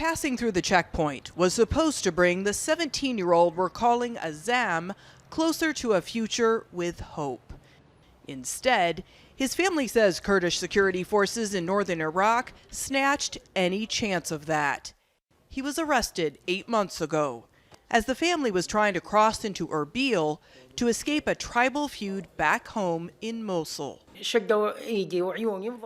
Passing through the checkpoint was supposed to bring the 17-year-old we're calling AZZAM closer to a future with hope. Instead, his family says Kurdish security forces in northern Iraq snatched any chance of that. He was arrested 8 months ago as the family was trying to cross into ERBIL to escape a tribal feud back home in Mosul.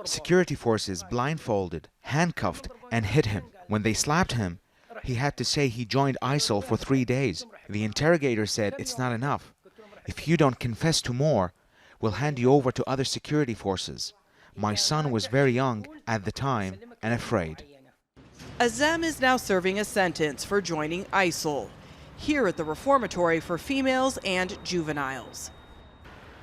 Security forces blindfolded, handcuffed, and hit him. When they slapped him, he had to say he joined ISIL for 3 days. The interrogator said it's not enough. If you don't confess to more, we'll hand you over to other security forces. My son was very young at the time and afraid. AZZAM is now serving a sentence for joining ISIL, here at the Reformatory for Females and Juveniles.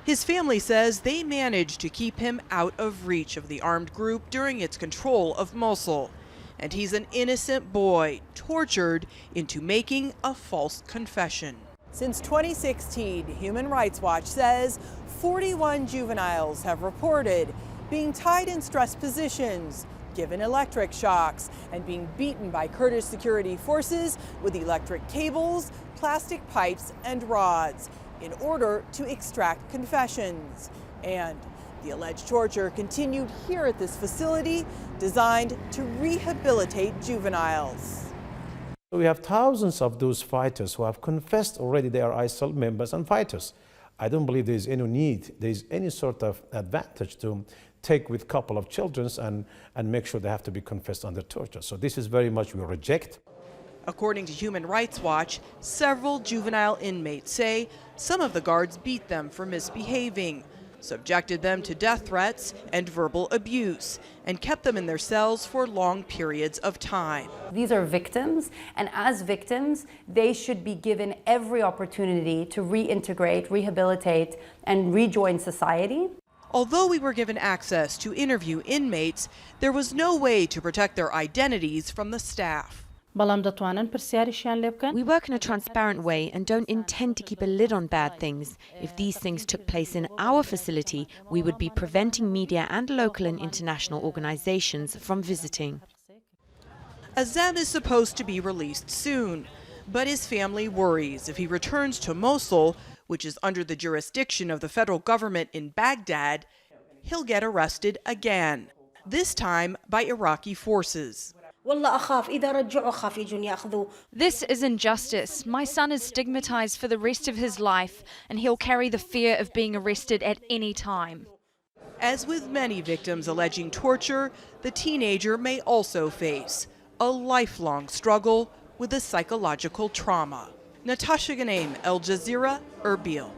His family says they managed to keep him out of reach of the armed group during its control of Mosul. And he's an innocent boy tortured into making a false confession. Since 2016, Human Rights Watch says 41 juveniles have reported being tied in stress positions, given electric shocks, and being beaten by Kurdish security forces with electric cables, plastic pipes, and rods in order to extract confessions. And the alleged torture continued here at this facility designed to rehabilitate juveniles. We have thousands of those fighters who have confessed already they are ISIL members and fighters. I don't believe there is any need, there is any sort of advantage to take with a couple of children and make sure they have to be confessed under torture. So this is very much we reject. According to Human Rights Watch, several juvenile inmates say some of the guards beat them for misbehaving, subjected them to death threats and verbal abuse, and kept them in their cells for long periods of time. These are victims, and as victims, they should be given every opportunity to reintegrate, rehabilitate, and rejoin society. Although we were given access to interview inmates, there was no way to protect their identities from the staff. We work in a transparent way and don't intend to keep a lid on bad things. If these things took place in our facility, we would be preventing media and local and international organizations from visiting. AZZAM is supposed to be released soon, but his family worries if he returns to Mosul, which is under the jurisdiction of the federal government in Baghdad, he'll get arrested again, this time by Iraqi forces. This is injustice. My son is stigmatized for the rest of his life, and he'll carry the fear of being arrested at any time. As with many victims alleging torture, the teenager may also face a lifelong struggle with a psychological trauma. Natacha, Ghoneim, Al Jazeera, ERBIL.